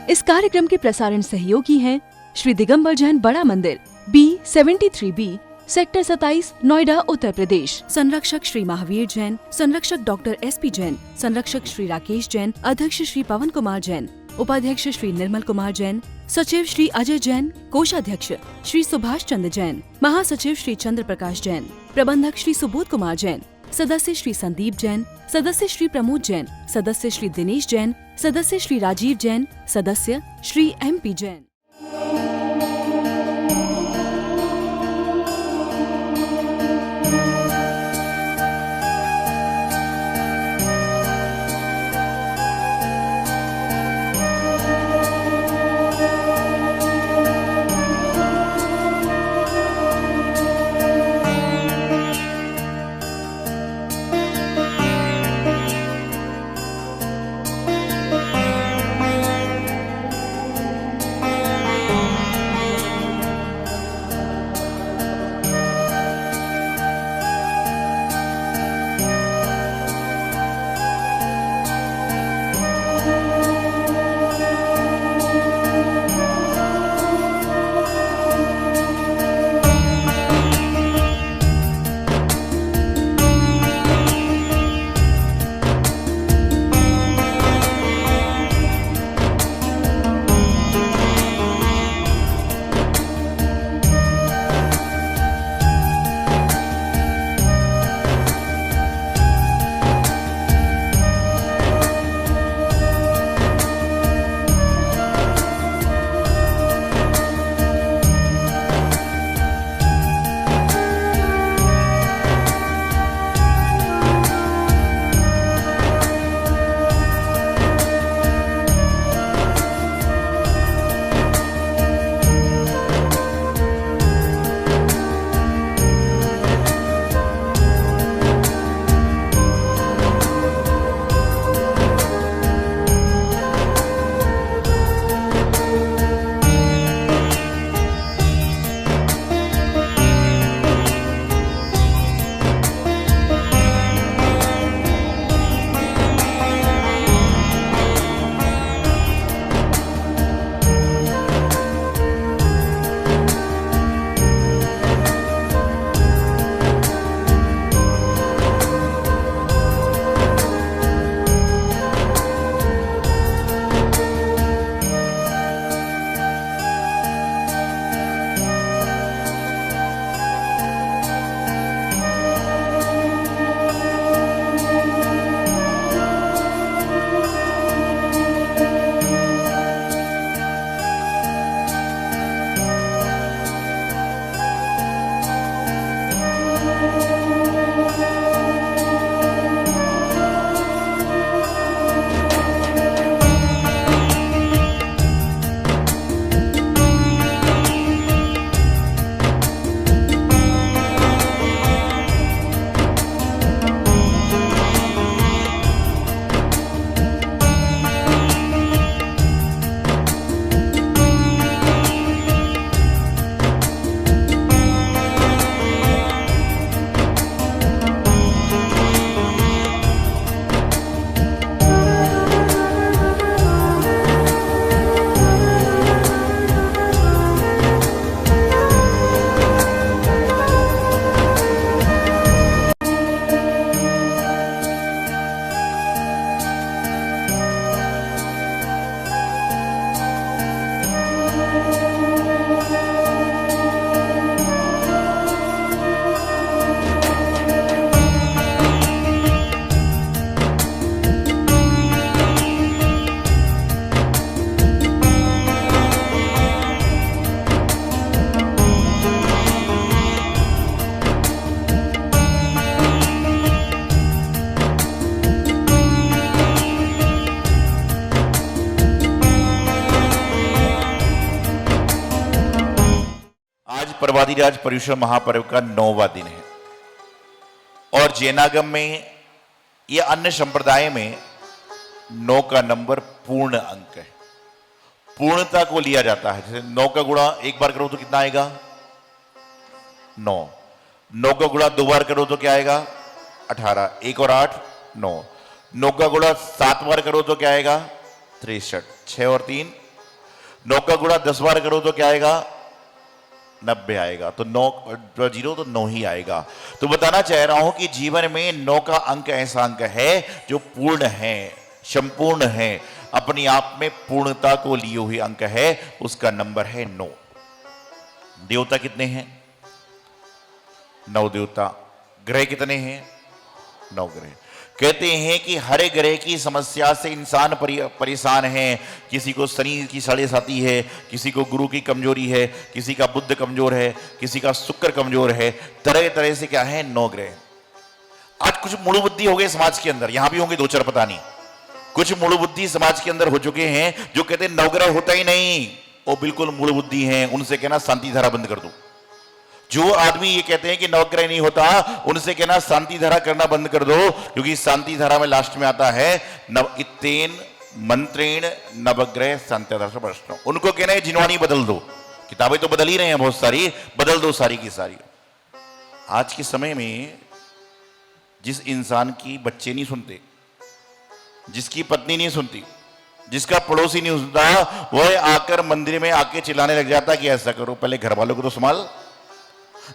इस कार्यक्रम के प्रसारण सहयोगी हैं श्री दिगंबर जैन बड़ा मंदिर, B73B, सेक्टर 27, नोएडा, उत्तर प्रदेश। संरक्षक श्री महावीर जैन, संरक्षक डॉक्टर SP जैन, संरक्षक श्री राकेश जैन, अध्यक्ष श्री पवन कुमार जैन, उपाध्यक्ष श्री निर्मल कुमार जैन, सचिव श्री अजय जैन, कोषाध्यक्ष श्री सुभाष चंद्र जैन, महासचिव श्री चंद्र प्रकाश जैन, प्रबंधक श्री सुबोध कुमार जैन, सदस्य श्री संदीप जैन, सदस्य श्री प्रमोद जैन, सदस्य श्री दिनेश जैन, सदस्य श्री राजीव जैन, सदस्य श्री MP जैन। प्रवादिराज पर्युषण महापर्व का 9वां दिन है और जैनागम में या अन्य संप्रदाय में 9 का नंबर पूर्ण अंक है, पूर्णता को लिया जाता है। जैसे 9 का गुणा एक बार करो तो कितना आएगा 9, 9 का गुणा 2 बार करो तो क्या आएगा 18, 1 और 8 9, 9 का गुणा 7 बार करो तो क्या आएगा 63, 6 और 3 9 का गुणा 10 बार करो तो क्या आएगा? 90 आएगा। तो 9 0 तो 9 ही आएगा। तो बताना चाह रहा हूं कि जीवन में 9 का अंक ऐसा अंक है जो पूर्ण है, संपूर्ण है, अपनी आप में पूर्णता को लिए हुए अंक है, उसका नंबर है 9। देवता कितने हैं? 9 देवता। ग्रह कितने हैं? 9 ग्रह। कहते हैं कि हर ग्रह की समस्या से इंसान परेशान है। किसी को शनि की साढ़े साती है, किसी को गुरु की कमजोरी है, किसी का बुध कमजोर है, किसी का शुक्र कमजोर है। तरह तरह से क्या है? 9 ग्रह। आज कुछ मूल बुद्धि हो गए समाज के अंदर, यहां भी होंगे 2-4 पता नहीं। कुछ मूल बुद्धि समाज के अंदर हो चुके हैं जो कहते हैं 9 ग्रह होता ही नहीं, वो बिल्कुल मूल बुद्धि हैं। उनसे कहना शांति धारा बंद कर दो। जो आदमी ये कहते हैं कि नवग्रह नहीं होता, उनसे कहना शांति धारा करना बंद कर दो, क्योंकि शांति धारा में लास्ट में आता है नव इत्तेन मंत्रेण नवग्रह शांति प्रश्न। उनको कहना है जिनवानी बदल दो। किताबें तो बदल ही रहे हैं बहुत सारी, बदल दो सारी की सारी। आज के समय में जिस इंसान की बच्चे नहीं सुनते, जिसकी पत्नी नहीं सुनती, जिसका पड़ोसी नहीं सुनता, वह आकर मंदिर में आके चिल्लाने लग जाता कि ऐसा करो, पहले घर वालों को तो संभाल।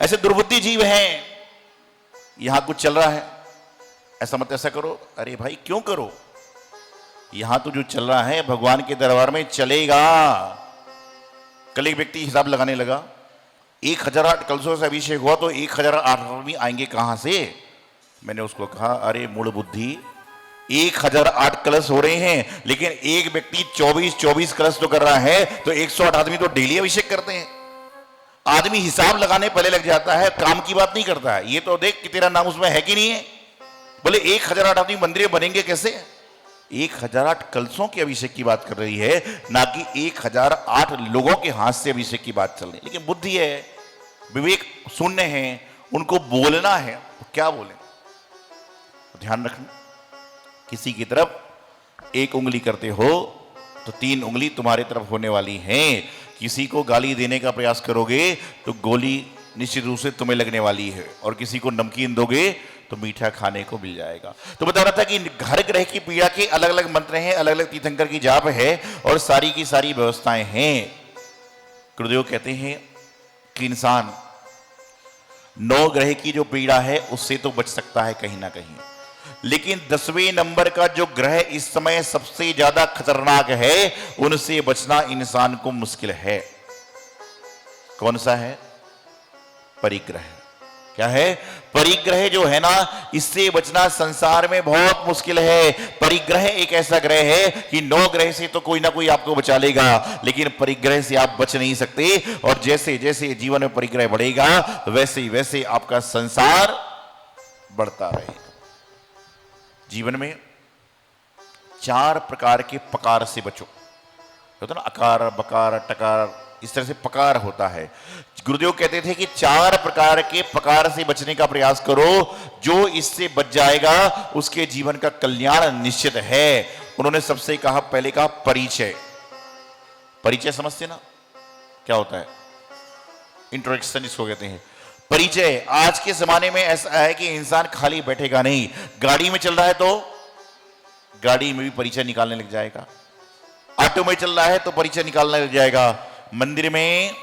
ऐसे दुर्बुद्धि जीव हैं। यहां कुछ चल रहा है, ऐसा मत ऐसा करो। अरे भाई क्यों करो? यहां तो जो चल रहा है भगवान के दरबार में चलेगा। कल एक व्यक्ति हिसाब लगाने लगा, 1008 कलशों से अभिषेक हुआ तो 1008 आदमी आएंगे कहां से? मैंने उसको कहा अरे मूल बुद्धि, 1008 कलश हो रहे हैं, लेकिन एक व्यक्ति 24 कलश तो कर रहा है, तो 108 आदमी तो डेली अभिषेक करते हैं। आदमी हिसाब लगाने पहले लग जाता है, काम की बात नहीं करता है। ये तो देख कि तेरा नाम उसमें है कि नहीं है। बोले 1008 आदमी मंदिर बनेंगे कैसे? 1008 कलशों के अभिषेक की बात कर रही है, ना कि 1008 लोगों के हाथ से अभिषेक की बात चल रही है। लेकिन बुद्धि है, विवेक शून्य है, उनको बोलना है, तो क्या बोले? तो ध्यान रखना, किसी की तरफ 1 उंगली करते हो तो 3 उंगली तुम्हारी तरफ होने वाली हैं। किसी को गाली देने का प्रयास करोगे तो गोली निश्चित रूप से तुम्हें लगने वाली है, और किसी को नमकीन दोगे तो मीठा खाने को मिल जाएगा। तो बता रहा था कि हर ग्रह की पीड़ा के अलग अलग मंत्र हैं, अलग अलग तीर्थंकर की जाप है, और सारी की सारी व्यवस्थाएं हैं। गुरुदेव कहते हैं कि इंसान 9 ग्रह की जो पीड़ा है उससे तो बच सकता है कहीं ना कहीं, लेकिन 10वें नंबर का जो ग्रह इस समय सबसे ज्यादा खतरनाक है, उनसे बचना इंसान को मुश्किल है। कौन सा है? परिग्रह। क्या है? परिग्रह जो है ना, इससे बचना संसार में बहुत मुश्किल है। परिग्रह एक ऐसा ग्रह है कि 9 ग्रह से तो कोई ना कोई आपको बचा लेगा, लेकिन परिग्रह से आप बच नहीं सकते। और जैसे जैसे जीवन में परिग्रह बढ़ेगा, वैसे वैसे आपका संसार बढ़ता रहेगा। जीवन में 4 प्रकार के पकार से बचो। होता ना, अकार, बकार, टकार, इस तरह से पकार होता है। गुरुदेव कहते थे कि 4 प्रकार के पकार से बचने का प्रयास करो। जो इससे बच जाएगा उसके जीवन का कल्याण निश्चित है। उन्होंने सबसे कहा, पहले कहा परिचय। परिचय समझते ना क्या होता है? इंट्रोडक्शन इसको कहते हैं। परिचय आज के जमाने में ऐसा है कि इंसान खाली बैठेगा नहीं। गाड़ी में चल रहा है तो गाड़ी में भी परिचय निकालने लग जाएगा, ऑटो में चल रहा है तो परिचय निकालने लग जाएगा, मंदिर में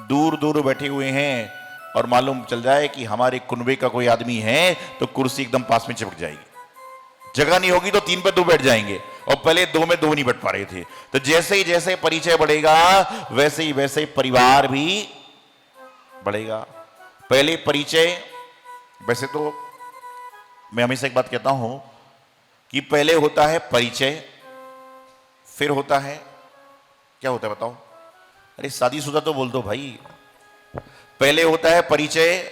दूर दूर बैठे हुए हैं और मालूम चल जाए कि हमारे कुनबे का कोई आदमी है तो कुर्सी एकदम पास में चिपक जाएगी। जगह नहीं होगी तो 3 पे 2 बैठ जाएंगे, और पहले 2 में 2 नहीं बैठ पा रहे थे। तो जैसे ही जैसे परिचय बढ़ेगा वैसे ही वैसे परिवार भी बढ़ेगा। पहले परिचय, वैसे तो मैं हमेशा एक बात कहता हूं कि पहले होता है परिचय, फिर होता है, क्या होता है बताओ? अरे शादीशुदा तो बोल दो भाई। पहले होता है परिचय,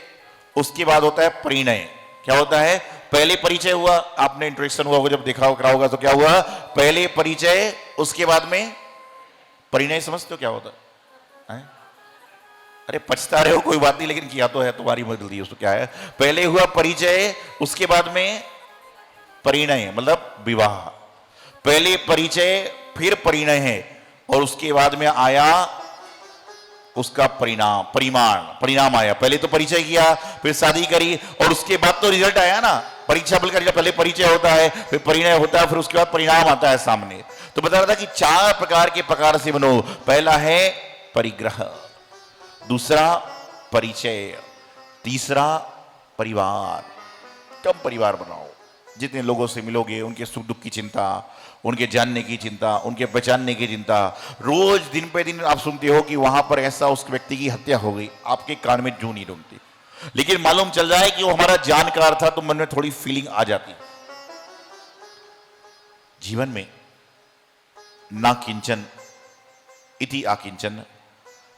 उसके बाद होता है परिणय। क्या होता है? पहले परिचय हुआ, आपने इंट्रोडक्शन हुआ होगा जब देखा करा होगा तो क्या हुआ? पहले परिचय, उसके बाद में परिणय। समझते हो क्या होता है? अरे पछता रहे हो कोई बात नहीं, लेकिन किया तो है, तुम्हारी मर्जी, उसको क्या है? पहले हुआ परिचय, उसके बाद में परिणय, मतलब विवाह। पहले परिचय फिर परिणय है, और उसके बाद में आया उसका परिणाम, परिणाम आया। पहले तो परिचय किया, फिर शादी करी, और उसके बाद तो रिजल्ट आया ना। परीक्षा बल्कि पहले परिचय होता है, फिर परिणय होता है, फिर उसके बाद परिणाम आता है सामने। तो बता रहा था कि 4 प्रकार के प्रकार से बनो। पहला है परिग्रह, दूसरा परिचय, तीसरा परिवार। कम परिवार बनाओ, जितने लोगों से मिलोगे उनके सुख दुख की चिंता, उनके जानने की चिंता, उनके पहचानने की चिंता। रोज दिन पे दिन आप सुनते हो कि वहां पर ऐसा उस व्यक्ति की हत्या हो गई, आपके कान में जू नहीं ढूंढती, लेकिन मालूम चल जाए कि वो हमारा जानकार था तो मन में थोड़ी फीलिंग आ जाती। जीवन में ना किंचन इति आकिंचन,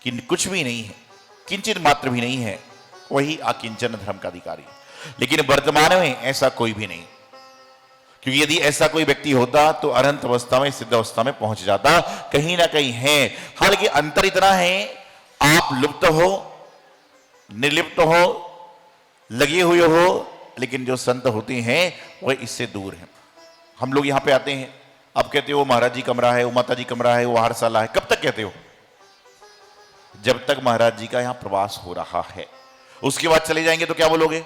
कि कुछ भी नहीं है, किंचित मात्र भी नहीं है, वही आकिंचन धर्म का अधिकारी। लेकिन वर्तमान में ऐसा कोई भी नहीं, क्योंकि यदि ऐसा कोई व्यक्ति होता तो अनंत अवस्था में, सिद्ध अवस्था में पहुंच जाता। कहीं ना कहीं है, हालांकि अंतर इतना है, आप लुप्त हो, निर्लिप्त हो, लगे हुए हो, लेकिन जो संत होते हैं वह इससे दूर हैं। हम लोग यहां पे आते हैं, आप कहते हो महाराज जी कमरा है, वो माता जी कमरा है, वो हारशाला है। कब तक कहते हो? जब तक महाराज जी का यहां प्रवास हो रहा है। उसके बाद चले जाएंगे तो क्या बोलोगे?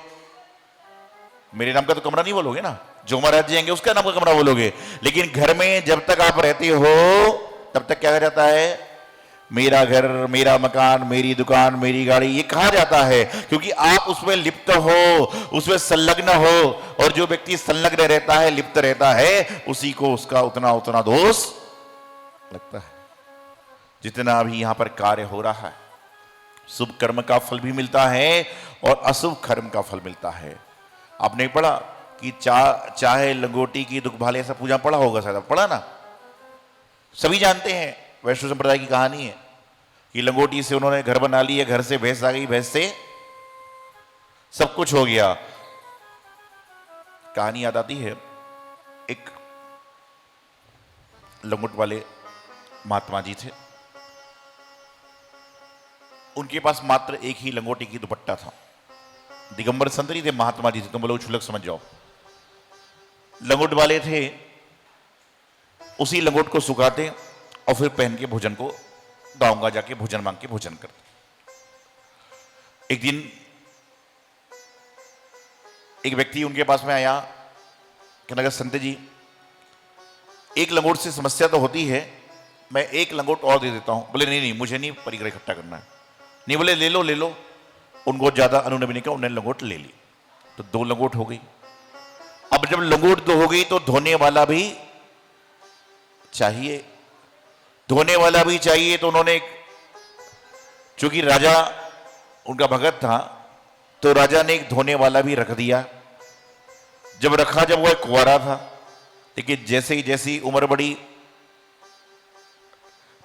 मेरे नाम का तो कमरा नहीं बोलोगे ना, जो महाराज जी आएंगे उसका नाम का कमरा बोलोगे। लेकिन घर में जब तक आप रहते हो तब तक क्या कहा जाता है? मेरा घर, मेरा मकान, मेरी दुकान, मेरी गाड़ी, ये कहा जाता है, क्योंकि आप उसमें लिप्त हो, उसमें संलग्न हो। और जो व्यक्ति संलग्न रहता है, लिप्त रहता है, उसी को उसका उतना उतना दोष लगता है। जितना अभी यहां पर कार्य हो रहा है, शुभ कर्म का फल भी मिलता है और अशुभ कर्म का फल मिलता है। आपने पढ़ा कि चाहे लंगोटी की दुख भाले, ऐसा पूजा पढ़ा होगा, शायद पढ़ा ना, सभी जानते हैं। वैष्णव संप्रदाय की कहानी है कि लंगोटी से उन्होंने घर बना लिया, घर से भैंस आ गई, भैंस से सब कुछ हो गया। कहानी याद आती है, एक लंगोट वाले महात्मा जी थे, उनके पास मात्र एक ही लंगोटी की दुपट्टा था। दिगंबर संत नहीं थे, महात्मा जी थे, तुम लोग छुलक समझ जाओ। लंगोट वाले थे, उसी लंगोट को सुखाते और फिर पहन के भोजन को गाऊंगा जाके भोजन मांग के भोजन करते। एक दिन एक व्यक्ति उनके पास में आया, कहने लगा संत जी, एक लंगोट से समस्या तो होती है, मैं एक लंगोट और दे देता हूं। बोले नहीं नहीं, मुझे नहीं परिग्रह इकट्ठा करना है। नहीं, बोले ले लो ले लो। उनको ज्यादा अनुनय नहीं का, उन्होंने लंगोट ले ली, तो 2 लंगोट हो गई। अब जब लंगोट 2 हो गई तो धोने वाला भी चाहिए, धोने वाला भी चाहिए। तो उन्होंने, चूंकि राजा उनका भगत था, तो राजा ने एक धोने वाला भी रख दिया। जब रखा, जब वह कुंवारा था, लेकिन जैसे ही जैसी उम्र बढ़ी,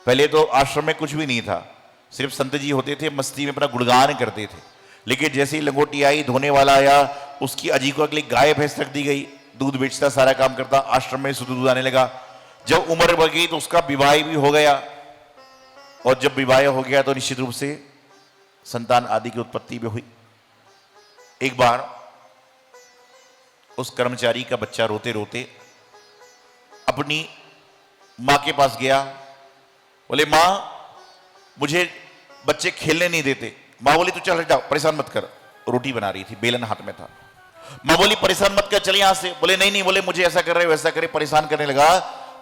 पहले तो आश्रम में कुछ भी नहीं था, सिर्फ संत जी होते थे, मस्ती में अपना गुणगान करते थे। लेकिन जैसे ही लंगोटी आई, धोने वाला आया, उसकी आजीविका के लिए गाय भैंस रख दी गई, दूध बेचता, सारा काम करता, आश्रम में शुद्ध दूध आने लगा। जब उम्र बढ़ गई तो उसका विवाह भी हो गया, और जब विवाह हो गया तो निश्चित रूप से संतान आदि की उत्पत्ति भी हुई। एक बार उस कर्मचारी का बच्चा रोते रोते अपनी मां के पास गया। बोले मां, मुझे बच्चे खेलने नहीं देते। मां बोली तू चल हट जाओ, परेशान मत कर। रोटी बना रही थी, बेलन हाथ में था। मां बोली परेशान मत कर, चल यहां से। बोले नहीं नहीं, बोले मुझे ऐसा कर रहे वैसा करे, परेशान करने लगा।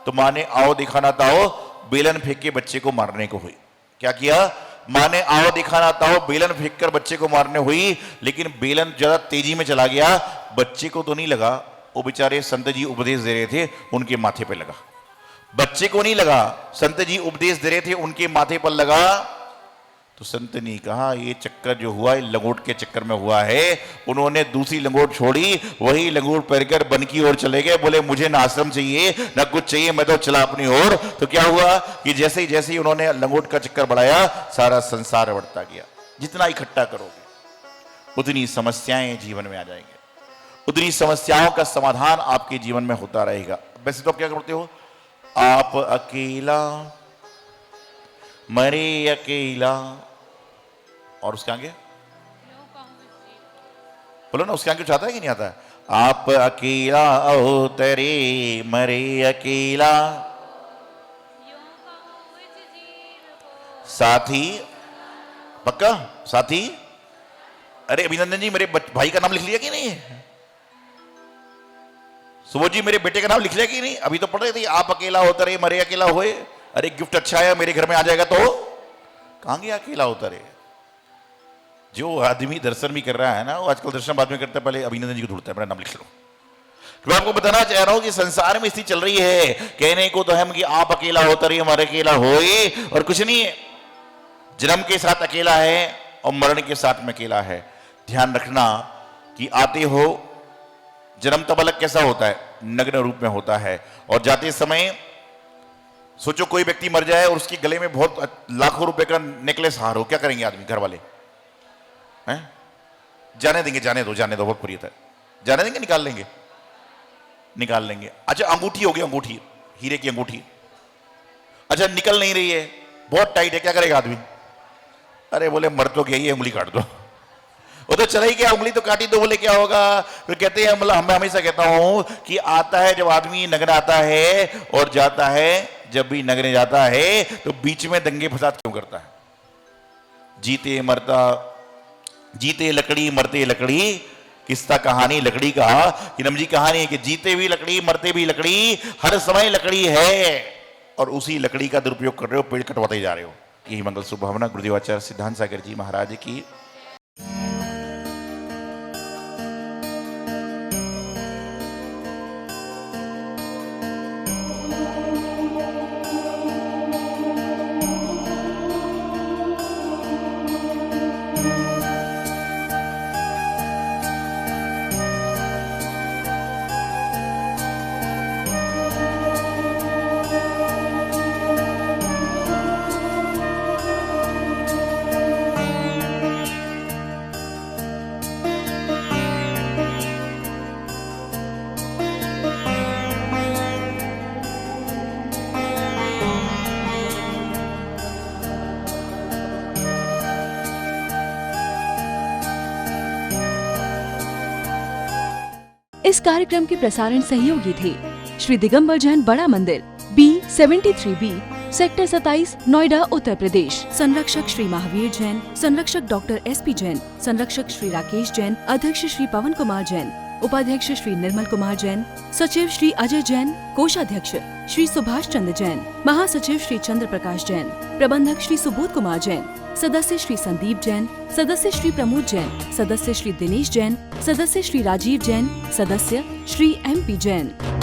तो मां ने आओ दिखाना ताओ बेलन फेंक के बच्चे को मारने को हुई। क्या किया? मां ने आओ दिखाना ताओ बेलन फेंक कर बच्चे को मारने हुई, लेकिन बेलन ज्यादा तेजी में चला गया, बच्चे को तो नहीं लगा, वो बेचारे संत जी उपदेश दे रहे थे, उनके माथे पे लगा। बच्चे को नहीं लगा, संत जी उपदेश दे रहे थे, उनके माथे पर लगा। तो संत ने कहा ये चक्कर जो हुआ, लंगोट के चक्कर में हुआ है। उन्होंने दूसरी लंगोट छोड़ी, वही लंगोट पहनकर वन की ओर चले गए। बोले मुझे ना आश्रम चाहिए ना कुछ चाहिए, मैं तो चला अपनी ओर। तो क्या हुआ कि जैसे ही उन्होंने लंगोट का चक्कर बढ़ाया, सारा संसार बढ़ता गया। जितना इकट्ठा करोगे उतनी समस्याएं जीवन में आ जाएंगे, उतनी समस्याओं का समाधान आपके जीवन में होता रहेगा। वैसे तो आप क्या करते हो? आप अकेला मरे अकेला, और उसके आगे बोलो ना, उसके आगे कुछ आता है कि नहीं आता है? आप अकेला ओ तेरे मरे अकेला, साथी पक्का साथी। अरे अभिनंदन जी, मेरे भाई का नाम लिख लिया कि नहीं? सुबोध जी मेरे बेटे का नाम लिख लिया कि नहीं? अभी तो पढ़ रहे थे, आप अकेला होता रहे मरे अकेला होए, अरे गिफ्ट अच्छा है मेरे घर में आ जाएगा तो कहां गया अकेला होता रहे। जो आदमी दर्शन भी कर रहा है ना, वो आजकल दर्शन बाद में करता है, पहले अभिनंदन जी को ढूंढता है, मेरा नाम लिख लो। मैं आपको बताना चाह रहा हूं कि संसार में स्थिति चल रही है, कहने को तो हम कि आप अकेला होता रहिए मरे अकेला होए, और कुछ नहीं है। जन्म के साथ अकेला है और मरण के साथ में अकेला है। ध्यान रखना कि आते हो, जन्म तब अलग कैसा होता है, नग्न रूप में होता है, और जाते समय सोचो कोई व्यक्ति मर जाए और उसके गले में बहुत लाखों रुपए का नेकलेस हार हो, क्या करेंगे आदमी, घर वाले हैं? जाने देंगे, जाने दो बहुत प्रियता है, जाने देंगे, निकाल लेंगे, निकाल लेंगे। अच्छा अंगूठी हो गई, अंगूठी हीरे की अंगूठी, अच्छा निकल नहीं रही है, बहुत टाइट है, क्या करेगा आदमी? अरे बोले मर तो गया, ये उंगली काट दो। वो तो चला ही गया, उंगली तो काटी दो, बोले क्या होगा? फिर कहते हैं, मतलब मैं हमेशा कहता हूं कि आता है जब आदमी नग्न आता है और जाता है जब भी नग्न जाता है, तो बीच में दंगे फसाद क्यों करता है? जीते मरता, जीते लकड़ी मरते लकड़ी, किस्सा कहानी लकड़ी का, किनम जी कहानी है कि जीते भी लकड़ी मरते भी लकड़ी, हर समय लकड़ी है और उसी लकड़ी का दुरुपयोग कर रहे हो, पेड़ कटवाते जा रहे हो। यही मंगल शुभभावना गुरुदेवाचार्य सिद्धांत सागर जी महाराज की। इस कार्यक्रम के प्रसारण सहयोगी थे श्री दिगंबर जैन बड़ा मंदिर, B73B, सेक्टर 27, नोएडा, उत्तर प्रदेश। संरक्षक श्री महावीर जैन, संरक्षक डॉक्टर SP जैन, संरक्षक श्री राकेश जैन, अध्यक्ष श्री पवन कुमार जैन, उपाध्यक्ष श्री निर्मल कुमार जैन, सचिव श्री अजय जैन, कोषाध्यक्ष श्री सुभाष चंद्र जैन, महासचिव श्री चंद्र प्रकाश जैन, प्रबंधक श्री सुबोध कुमार जैन, सदस्य श्री संदीप जैन, सदस्य श्री प्रमोद जैन, सदस्य श्री दिनेश जैन, सदस्य श्री राजीव जैन, सदस्य श्री MP जैन।